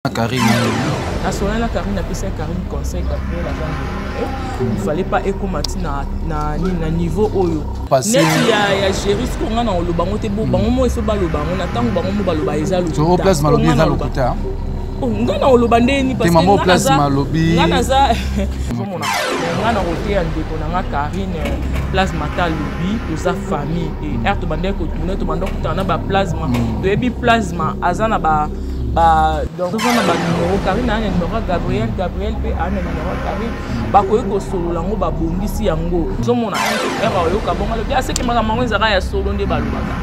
Karine. La Karine a fait Karine conseil après la jambe. Il fallait pas écouter na niveau oyo. Net ya gérer ce qu'on a dans le bango te bo bango mo eso ba lo bango na tango bango mo ba lo ba ezalo. So place malobi ezalo kuta. Ngana lo bandeni parce que ngana place malobi. Ngana za ngana ngana roté ya ndeko na Karine plasma ta lobi to sa famille et er to bande ko tourner to bande ko na ba plasma. To ebi plasma azana ba donc on a numéro Karine a numéro Gabriel pe a numéro Karine ba ko eko solo lango ba bongisi yango zomona era oyo ka bonga le bien c'est que mamango ezaka ya solo nde balobaka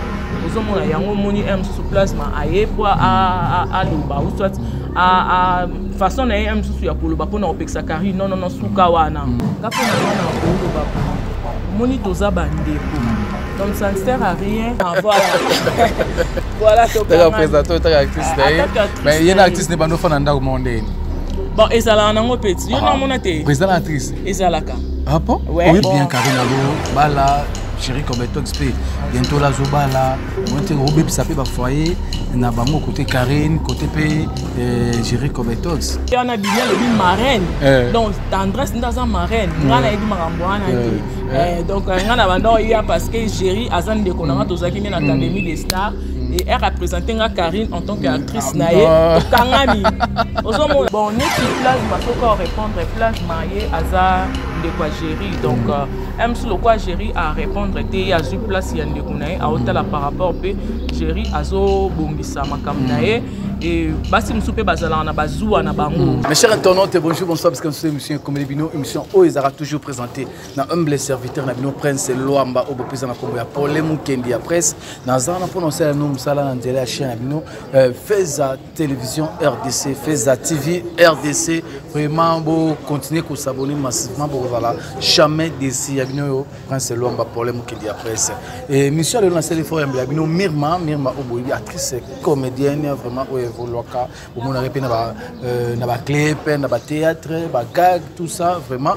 zomona yango moni sous plasma aye po a loba ou soit a façon na sous ya koloba pona opekisa Karine non suka wana ngapo na wana koloba moni toza bandeko. Donc ça ne sert à rien. Voilà. Voilà. Tu es présentateur, tu es actrice. Mais il y a une actrice qui n'est pas nous faire au monde. Bon, et ça là, on a petit. Il y a une monnaie. Présentatrice. Et ça là. Ah bon? Oui, bien Karine Alo, Bala, Chéri Kobeto XP. Bientôt la Zobala. On est au bébé ça fait ba foyer. Na bango côté Karine, côté P, Chéri Kobeto. Il y en a bien le marraine. Donc tendresse dans un marraine. Ngana edi maramboana. Donc il y a parce que Géry Azan de Konama Tozaki dans l'Académie des Stars et elle représentait Karine en tant qu'actrice naïe Kangami. Bon, n'est qui plasma faut qu'on répondre plasma yé Azan de quoi Géry donc M sur le quoi Géry à répondre était à sur place y a de Kunaï à hôtel par rapport pe Géry Azo Bongisa Makamnaï et basi msupe bazala na bazua na bango. Mes chers internautes, bonjour, bonsoir parce que c'est émission comme les bino émission Oezara toujours présentée dans humble serviteur na bino Prince Loamba au président na Kombo ya Paul Mukendi ya presse na zana prononcer le nom sala na ndela chaîne na bino Feza télévision RDC Feza TV RDC vraiment beau continuer à s'abonner massivement pour voilà jamais déci ya bino Prince Loamba Paul Mukendi ya presse et mission de lancer l'effort ya bino Mirma Oboyi actrice comédienne vraiment Voloka, au monde répé na ba clip, na ba théâtre, ba gag, tout ça vraiment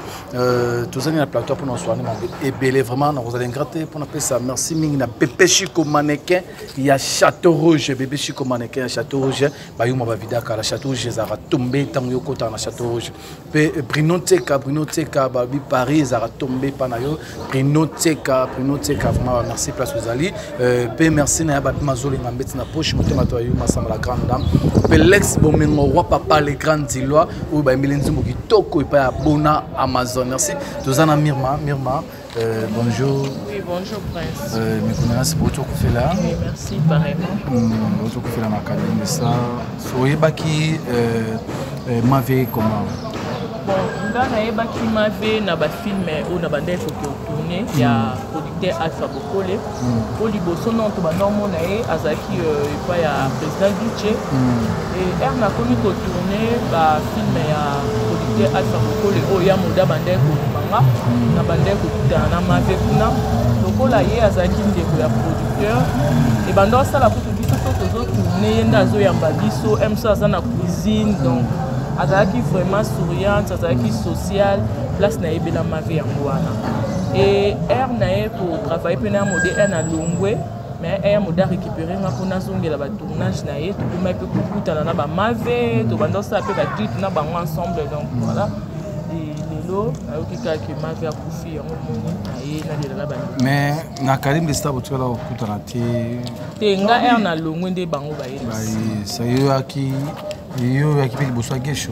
tout ça na plateau pour nous soigner et belé vraiment na vous allez gratter pour appeler ça merci ming na Bébé Chico mannequin il y a Château Rouge Bébé Chico mannequin Château Rouge ba yuma ba vidaka la Château Rouge za tomber tango yo kota na Château Rouge pe Bruno Teka ba bi Paris za tomber panayo Bruno Teka vraiment merci place aux ali pe merci na ba mazoli ngambeti na poche motema to yuma sama la grande Pelex Bomengo roi papa les grands Dilois ou ba Milenzi Mokitoko et pas Bona Amazon merci Tozana Mirma bonjour. Oui bonjour Prince. Mais merci pour tout que fait là. Oui merci pareillement. Tout que fait la macadamie ça soyez baki m'avait comment. Bon ngana yeba ki m'avait na ba film ou na ba ndef ko tourner ya producteur Alpha Bokole au liboso non to ba normo na e azaki pa ya président Duché et er na komi ko tourner ba film ya producteur Alpha Bokole o ya moda bande ko manga na bande ko tana m'avait kuna lokola ye azaki ndeko ya producteur et bando sala kutu biso to tourner nda zo ya mbabiso emsa za na cuisine donc azaki vraiment souriante, azaki sociale, place na ebela ma vie yangoana. Et nae pour travailler pena modé na longwe, mais moda récupérer nga pona zonge la ba tournage nae, tout comme peu kukuta na ba mave, to bando ça pe ba clip na ba ensemble donc voilà. Et lelo ayokika ke mave a kufi yango moni nae na la ba. Mais na Karim de Star tu la okuta na te nga na longwe nde bango ba yé. Bah ça yo aki yo qui fait bosso gesho.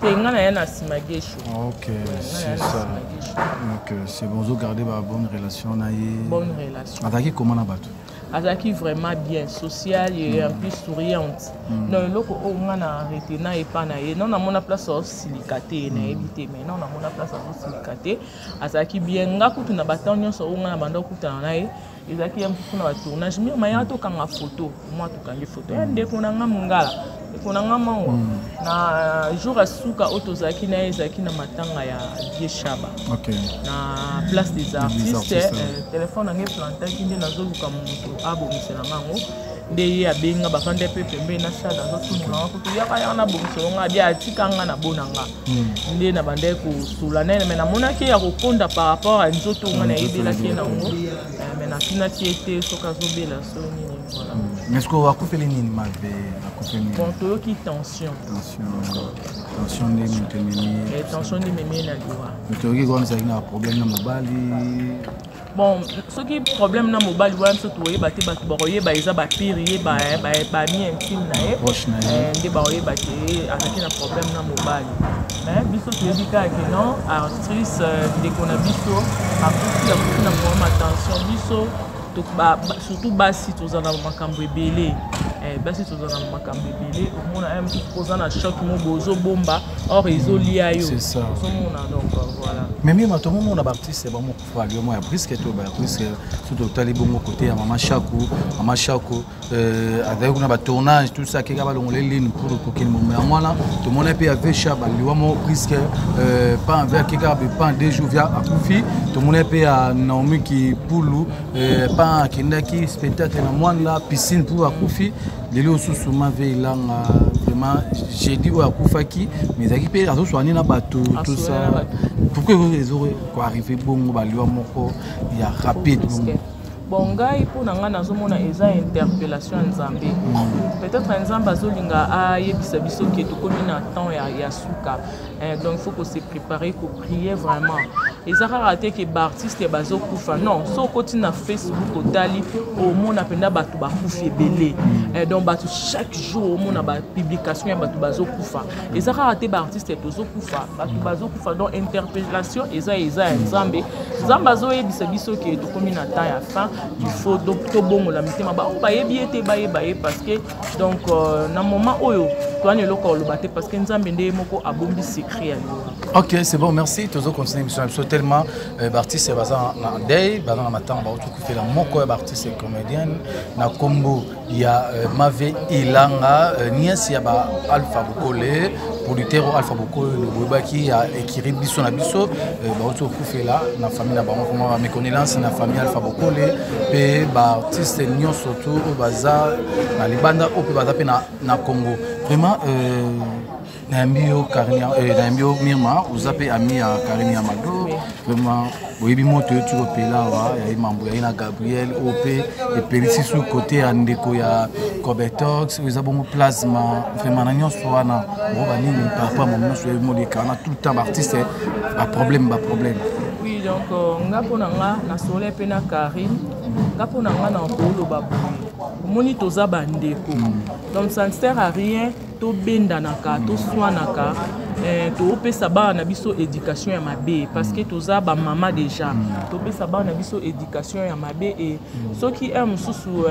Tenga na yana simagesho. OK, c'est ça. Donc c'est bon, vous gardez ma bonne relation na yé. Bonne relation. Ataki comment na bato? Ataki vraiment bien, social et en plus souriante. Non loko o ngana arrêté na e pa na yé. Non na mona place au silicaté na éviter mais non na mona place au silicaté. Ataki bien nga kutu na batanyo so ngana banda kuta na yé. Ezaki ya mfuku na ba tournage mais maya to kanga photo. Moi to kanga photo. Ndeko na nga mungala. Konanga mango na jour asuka otozaki na ezaki na matanga ya Die Shaba. OK. Na place des artistes téléphone ngé planté kinde nazo luka mutu abo misela ngango nde ya benga bakande pe pembe na sada zo tumuna ko to yaka yana bomiso nga dia atikanga na bonanga nde na bande ko sula nene mais na monaki ya kokonda par rapport à nzoto nga na ebela ke na ngo mais na finati été soka zo bela so nini voilà. Mais est-ce qu'on a coupé les lignes, bon, tout qui tension. Tension des mémés. Tension des mémés, mais tu as un problème dans le mobile. Bon, ce qui est problème dans le mobile, c'est que tu as des pires, des amis intimes, des problèmes dans le mobile. Mais biso tu dis que non, actrice de Konabiso, a beaucoup attention biso. Surtout basi tozana makambo ebele basi tozana makambo ebele omona même posant na choc mo bozo bomba or ezolia yo c'est ça omona donc voilà mais même à tout moment on a artiste bon ko fa moi presque tout presque surtout tali bongo côté à Mama Chako avec on a ba tournage tout ça qui va longuer ligne pour que moment voilà tout monde peut avec chaba liwa mo presque pas avec qui pas des jours via à Koufi tout monde peut à Naomi qui poulou pas qui spectacle na moi la piscine pour Akoufi les autres souvent veille là vraiment j'ai dit à Koufaki mais ça qui peut azo soigner na bateau tout ça pourquoi ils auraient quoi arriver bon ba liwa moko il y a rapide bon ngai pour nanga nazomona eza interpellation nzambe peut-être nzambe azolinga ayebisa biso ke tokomi na temps ya suka donc il faut qu'on se prépare pour prier vraiment eza raté que artiste bazo kufa non so koti na Facebook otali au monde apenda batu ba kufa belé donc batu chaque jour mona ba publication ya batu bazo kufa eza raté ba artiste tozo kufa batu bazo kufa donc interpellation eza nzambe azo yebisa biso ke tokomi na temps ya fin il faut to bongo la mitema ba yebi ete ba parce que donc na moment oyo toi ne loko lo baté parce que nzambe ndé moko abombi secret ya lui. OK, c'est bon, merci. Toujours continuer l'émission tellement artiste bazan na day, bazan na matin ba tout fait la moko artiste comédienne na Combo il y a Mave Ilanga niasi ya ba Alpha Bokole producteur Alpha Bokole le Bobaki a écrit biso na biso ba tout fait là na famille na ba comment me connaissance na famille Alpha Bokole pe ba artiste nyo surtout baza na libanda au pe baza pe na Congo vraiment Nambio Karinia Nambio Mirma vous avez ami à Karinia Mado vraiment oui moto tu opela wa ya mambo ya Gabriel OP et Pélici sous côté andeko ya Cobetox vous avez bon plasma vraiment na nyonso wana roba nini par rapport à mon nyonso mo de kana tout le temps artiste a problème oui donc ngapo nanga na sole pe na Karim ngapo nanga na polo babu moni toza bandeko donc ça ne sert à rien to bendanaka to swanaka to opesa ba na biso éducation ya mabe parce que toza ba mama déjà to opesa ba na biso éducation ya mabe et soki mususu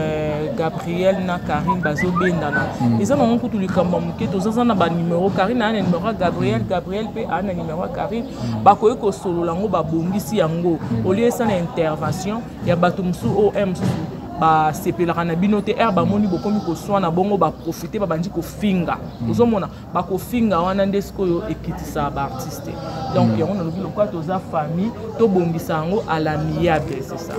Gabriel na Karine bazo bendana eza na nkutu likambo muke toza na ba numéro Karine na numéro Gabriel pe na numéro Karine ba ko eko solo lango ba bongisi yango au lieu ça na intervention ya bato musu o mususu ba sepelaka na binote ba moni bokomi ko swana bongo ba profiter ba bandi ko finga ozomona ba ko finga wana ndesko yo ekitisa ba artiste donc yango na lobi lokwa toza famille to bongisa yango à l'amiable c'est ça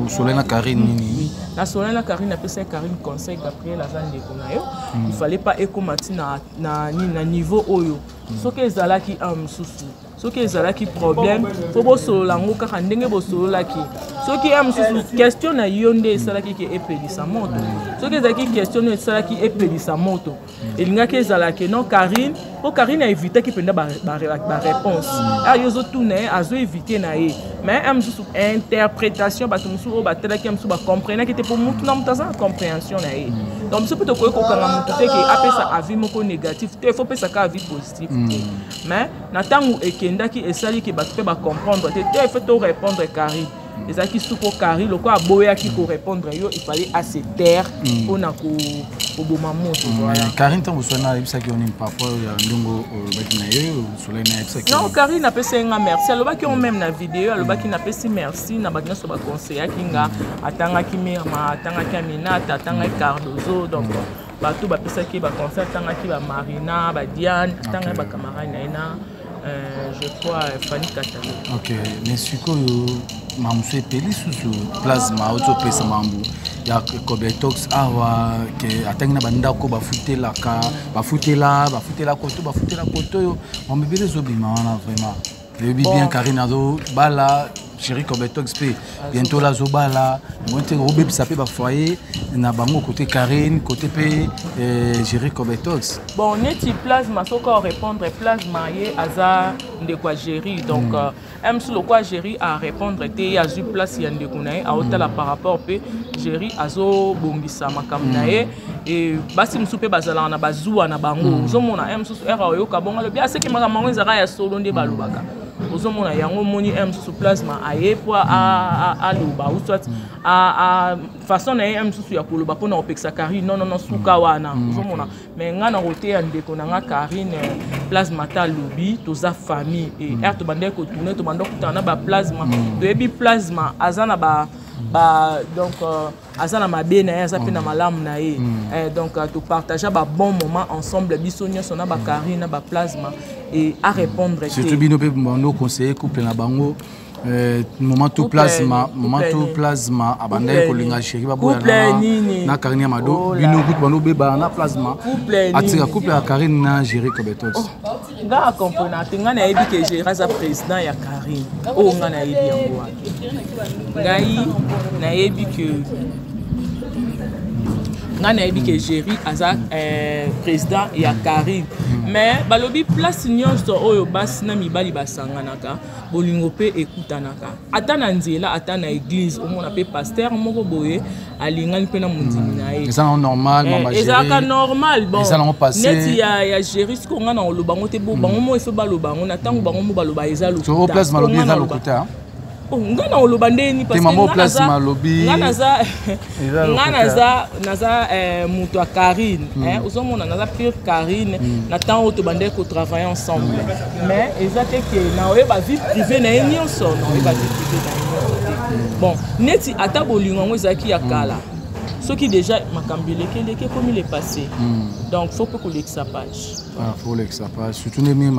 Solena Karine nini na Solena Karine na pesa Karine conseil Gabriel azande ko na yo il fallait pas ekomati na niveau oyo soki ezalaki mususu soki ezalaki problème faut bo solo lango kaka ndenge bo solo laki soki mususu question na yo nde esalaki ke epelisa moto soki ezalaki question esalaki epelisa moto elingaki ezalaki non Karine a évité ki penda ba réponse yozo tourner azo éviter na ye mais mususu interprétation ba mususu o ba telaki mususu ba comprendre ki te pour mutu na mutaza compréhension na ye donc mususu peut ko kanga mutu te ki apesa avis moko négatif te faut pesa ka avis positif mais na tangu ekendaki esali ki ba ba comprendre te il faut répondre Karine ezaki suko Karine loko aboyaki ko répondre yo il fallait assez taire pour na ko boma moto voilà Karine tango sona ebisa ki oni papa ya ndongo baki na yo Solena ebisa ki non Karine apesa nga merci alobaki on même na vidéo alobaki na pesi merci na bakina so ba conseiller kinga atangaki Mirma atangaki Aminata atangaki Cardozo donc bato ba pesa ki ba conseiller atangaki ba Marina ba Diane atangaki ba camarade na ina je crois Fanny Katalo. OK mais siko mamso epeli susu plasma auto pesa mambu ya Cobetox awa ke atangina banda ko bafutela koto yo on bebele zo bima wana vraiment le bien Karine azo bala Jerry Cobetox bientôt la zoba là monter robé ça peut foyer na bango côté Karine côté P Jerry Cobetox bon neti plasma soko répondre plasma yé aza de quoi Jerry donc M sur le quoi Jerry à répondre té azu place yande kunae a hôtel par rapport pe Jerry azo bombisa makamnae et basi msupe bazala na bazua na bango zomona M sur era yo kabonga le bien c'est que makamanga ezaka ya solo nde balobaka ozomona yango moni M sur plasma aye po a loba ou soit a façon na M sur ya koloba pona opeksa Karine non suka wana ozomona mais ngana roté ya ndeko na nga Karine plasma ta lobi toza famille et er to bande ko tourner to bande ko tana ba plasma to ebi plasma azana ba donc azana mabe na ya zapena malamu na ye donc to partager ba bon moment ensemble bisonia sona ba Karine na ba plasma et à répondre surtout bino pe bando conseiller couple na bango moment tout plasma abanda ko linga chéri ba boya na Karine Mado bino couple bando beba na plasma atika couple ya Karine na Jerry Cobetox nga comprendre nga na yebi que Jerry za président ya Karine o nga na yebi yango ngai na yebi que nga na yebi que Jerry aza président ya Karine mais balobi place nyonso oyo basi na mibali basanganaka bolingo pe ekutanaka ata na nzela ata na église omona pe pasteur moko boye alingani pe na mundimi na ye ça normal mama Jerry ezaka normal bon ça passé neti ya Jerry ko nga na olobango te bo bango mo efo balobango na tango bango mo baloba eza lokuta so place malobi eza lokuta nga na oloba ndeni parce que nga naza muto a Karine ozomona naza pure Karine na temps to bande ko travailler ensemble mais ezate que na oyeba vie privée na nyonso na oyeba vie privée na bon neti ata bolingo ngo ezaki ya kala soki déjà makambele keleke comme il est passé donc faut que l'exa page faut l'exa page surtout nemi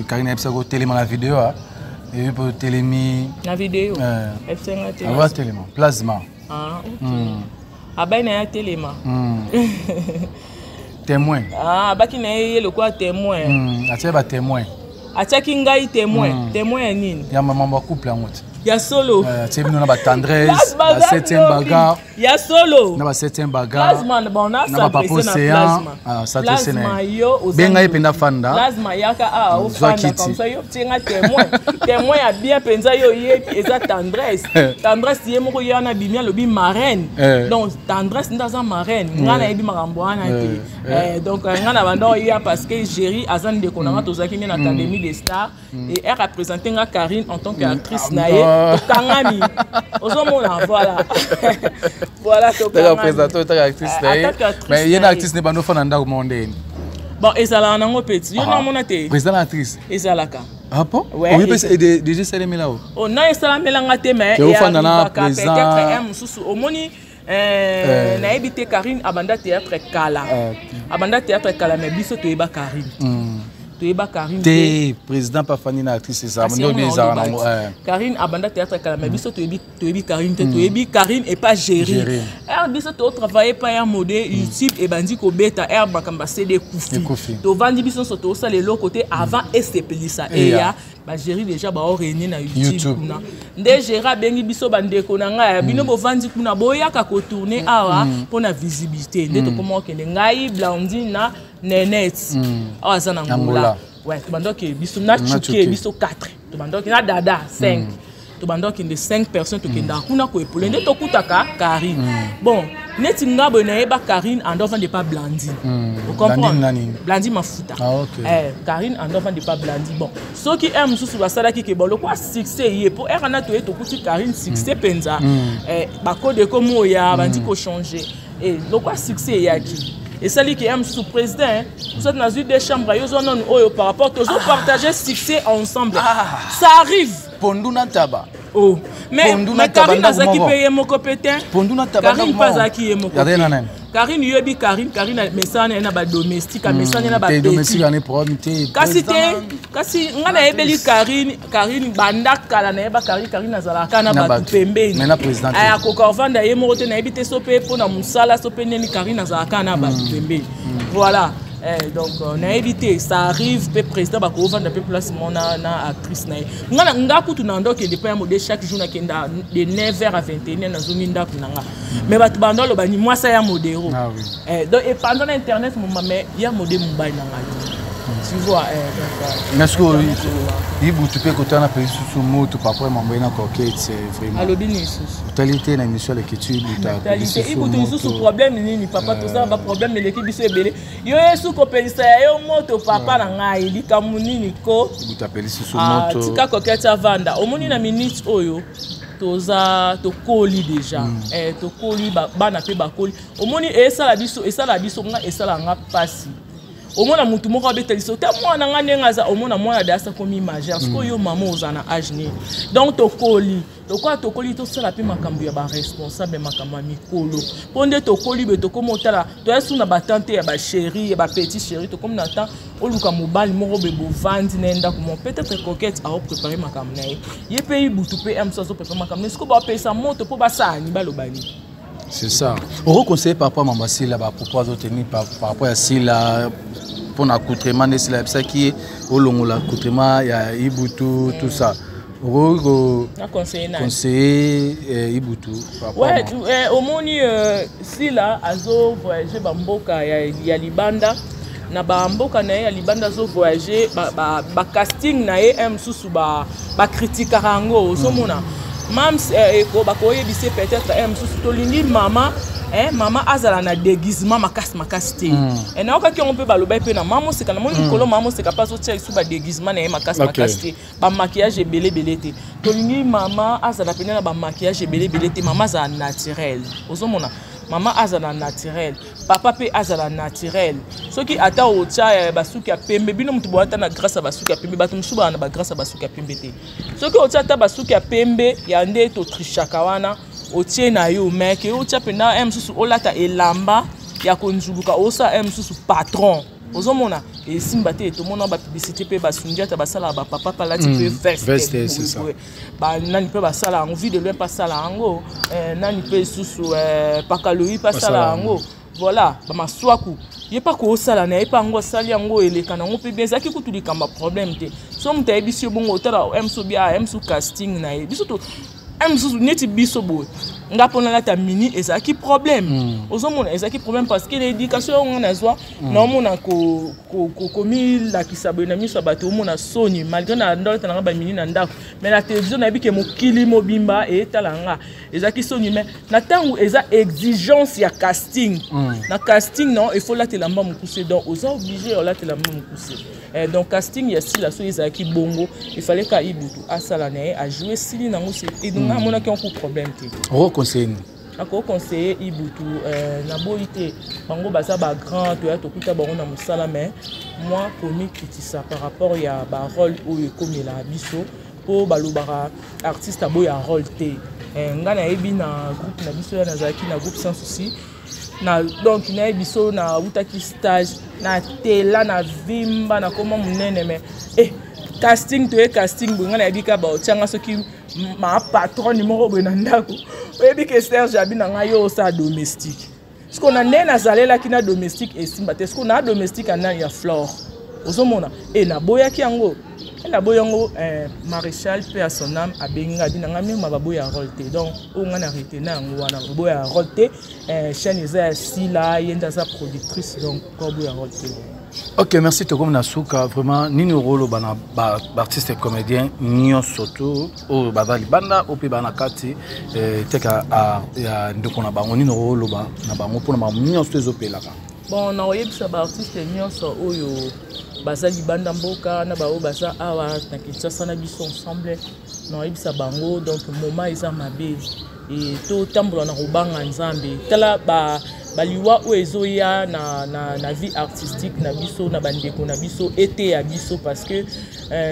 Karine epsa ko télé la vidéo et pour télémi la vidéo avoir téléma plasma abai na ya téléma témoin baki na ye le quoi témoin atia ba témoin atiaki ngai témoin ya nini ya maman ba couple yango ya solo c'est bino na ba tendresse ba septième bagarre ya solo na ba septième bagarre plasma bon na ba plasma ça te sene benga ependa fanda plasma yaka o fanda comme ça yo tinga témoin ya bien penza yo ye eza tendresse ye moko yo na bimia lobi marraine donc tendresse ndaza marraine ngana yebi makambo wana te donc ngana bando ya parce que Jerry azan de konanga tozaki na académie des stars et elle représenter nga Karine en tant qu'actrice naye Kangami, ozomona voilà la présentatrice actrice mais il y a une actrice n'est pas no fananda au monde bon ezala nango petit yo na mona te président actrice ezalaka ah bon oui parce que déjà c'est les là oh na ezala melanga te mais il y a peut-être mususu omoni na ebité Karine abanda théâtre kala mais biso to eba Karine Karine président pas Fanny actrice c'est ça Karine abanda théâtre kala mais biso to ebi Karine te to ebi Karine et pas Jerry biso to travailler pas ya mode YouTube et bandi ko beta bakamba CD kufi to vandi biso so to sala le côté avant estepelisa et ya ba Jerry déjà ba réunir na YouTube kuna nde Jerry bengi biso bandeko na nga bino bo vandi kuna boyaka ko tourner awa pour na visibilité nde to comment que ngai Blondine na Nenette aza na ngula ouais to bandoki biso na chuke biso 4 to bandoki na dada 5 to bandoki de 5 personnes to kenda kuna ko epole nde to kutaka Karine bon neti ngabo na eba Karine and enfant de pas Blandine vous comprenez Blandine mafuta Karine and enfant de pas Blandine bon so ki aime sous basala ki ke bolo kwa succès yé pour era na to kuti Karine succès penza ba code comme oya bandi ko changer et lo kwa succès yaki et celle qui aime sous président vous êtes dans une des chambres yo non par rapport aux partager succès ensemble ça arrive ponduna taba mais Karine azaki paye mon compétent Karine pas aki ye mon compétent Karine yobi Karine mesana na ba domestique mesana na ba domestique na problème te kasi ngana ebeli Karine banda kala na ba Karine azalaka na ba pembeni aya ko korvanda ye mo te na ebite sope pona musala sope neni Karine azalaka na ba pembeni voilà Donc on a évité ça arrive pe président ba ko vendre pe place mona na actrice na nga kutu na ndo ke depuis un modèle chaque jour na kenda de 9h à 21h na zone ndako nanga mais ba bandolo ba ni moi ça ya modéro donc et pendant internet mon maman ya modèle mobile nanga tu vois donc est-ce que Ibu tu peux côté na pays sous moto papa mambo na coquette c'est vraiment alobini totalité na émission les que Ibu ta Ibu tu sous problème ni papa tout ça va problème l'équipe biso ebele yo sous ko pelisa yo moto papa na ngai likamuni niko Ibu ta pelisa sous moto tika coquette avanda omoni na minute oyo toza tokoli déjà tokoli bana pe bakoli omoni esala biso nga esala nga pasi omona mutu moko abeteliso ta mwana nga nengaza omona mwana dasa komi majeur parce que yo maman ozana âge ni donc tokoli to sala pe makambo ya ba responsable makambo mikolo ponde tokoli be tokomo tala to esu na batante ya ba chérie ya ba petit chérie to comme na temps oluka mobali moko be bovandi nenda ko peut-être coquette a préparer makambo na ye pe ibutu pe amso so préparer makambo est-ce que ba pesa moto po ba sani balobani. C'est ça. On reconseille papa maman Sila ba pourquoi tenir par rapport à Sila pour l'accoutrement de Sila ça qui est au long l'accoutrement il y a Ibutu tout ça. On conseiller Ibutu. Ouais, au moni Sila azo voyager bamboka ya Libanda na bamboka na ya Libanda zo voyager ba casting na susu ba critique rango osomona. Mam eko bakoye bise peut-être sous tolindi mama mama azala na déguisement makasi te et na okaki on peut baloba pe na mama c'est kana moni kolo mama c'est capable so tia sous ba déguisement na makasi te ba maquillage belé te tolindi mama azala pena na ba maquillage belé te mama za naturel ozomona mama azala naturel papa pe azala naturel soki ata otia basuki ya pembe bino mutu boata na grâce à basuki ya pembe bato musuba na ba grâce à basuki ya pembe te soki otia ata basuki ya pembe ya nde to trishaka wana otie na yo mec otia pena susu olata elamba ya konjuluka osa susu patron ozomona et simba te to mona ba publicité pe basundiata basala ba papa palati pe veste c'est ça ba nani pe basala envie de lui passer la ango nani pe susu pakaloyi pasala ango voilà ba maswaku ye pa ko sala na ye pa ngo sali ango eleka na ngo pe bien zaki kutu likamba problème te so mta ebisi bongo tala emso bia emso casting na ye biso to emso neti biso bo ngapona la ta mini ezaki problème ozomona ezaki problème parce que l'éducation on a zwa na mona ko komi la kisabo na miso bato mona soni malgré na ndolta na ba mini na ndako mais la télévision na bike mokili mobimba et talanga ezaki soni mais na tangu eza exigence ya casting na casting non il faut la telamba mukuse donc oza obligé la telamba mukuse donc casting ya si la so ezaki bongo il fallait ka Ibutu asala na a jouer sili na ngose et donc na mona ki on problème te conseiller ako conseiller Ibutu na boité bango baza ba grand to ya to kuta bango na musala mais moi komi kitisa par rapport ya ba rôle oyo komela biso po balobara artiste aboya rôle te nga na yebi na groupe na biso ya nazaki na groupe sans souci na donc na biso na utaki stage na tela na vimba na koma munene mais casting to casting bonga na yebika ba otanga soki ma patron numéro bwe na ndako oyebi ke Serge abi na ngayo sa domestique ce qu'on a né na zalela kina domestique et simba te ce qu'on a domestique ana ya flore ozomona et na boyaki yango na boyango maréchal pe à son âme abenga bi na ngami mababoya rolte donc o ngana retenir yango wana boya rolte chaîne eza sila yenda sa productrice donc ko boya rolte. Ok, merci Tokom Nasuka. Vraiment, Nino Rolo, artiste et comédien, Nyon Soto, au Badali Banda, au Pibana Kati, Teka à Ndokona Bango, Nino Rolo, Nabango, pour Nyon Soto, Pelaka. Bon, on a eu des artistes Nyon Soto, Bazali Banda Mboka, Nabao Baza Awa, Nakitsa Nabiso ensemble, on a eu des bango, donc Moma Isa Mabe, et tout Tambola Narobanga Nzambe. Tala baliwa o ezoya na vie artistique na biso na bandeko na biso été ya biso parce que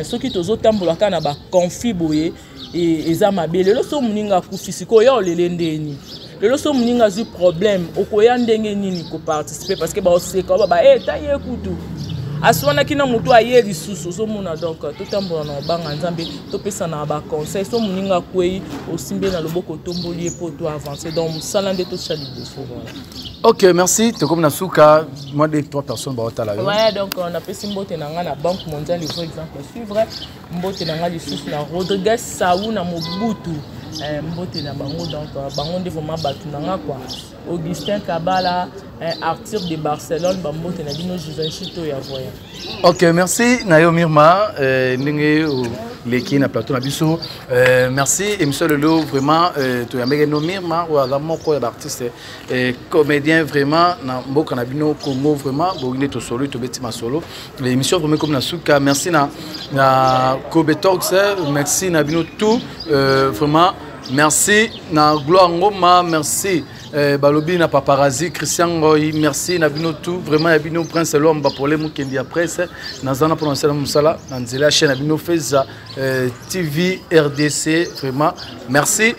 soki tozo tambola kana ba conflit boye et eza mabe lelo so muninga kufisiko ya olele ndeni lelo so muninga zu problème okoya ndenge nini ko participer parce que ba oseka ba ta ye kutu aswanaki na moto aye lisusu somona donc totambola na banga nzambe topesa na ba conseil so moninga kwei osimbe na loboko tomboli e poto avancer donc musala nde to chali boso voilà. Ok, merci. Tu comme Nasuka, moi des 3 personnes bah au ouais, donc on a fait mbote nanga na Banque mondiale par exemple suivre mbote nanga lisusu na Rodriguez Saou na Mobutu mbote na bango donc bango nde vraiment batu nanga quoi. Augustin Kabala, Arthur de Barcelone, bambote na bino Juvenchito ya voya. Ok, merci Naomi Mirma, ndenge leki na plateau na biso. Merci et monsieur Lelo vraiment to ya mege no Mirma ou ala moko ya artiste comédien vraiment na mboka na bino Congo vraiment bongine to solo to betima solo. L'émission vraiment comme Nasuka, merci na Kobe Talks, merci na bino tout vraiment merci na Gloire Ngoma, merci Balobi na paparazzi Christian Goy, merci na bino tout vraiment na bino Prince Lomba pour les mukendi après na zana pour lancer musala na nzela chaîne na bino Feza TV RDC vraiment merci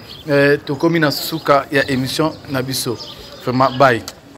to komi na suka ya émission na biso vraiment bye.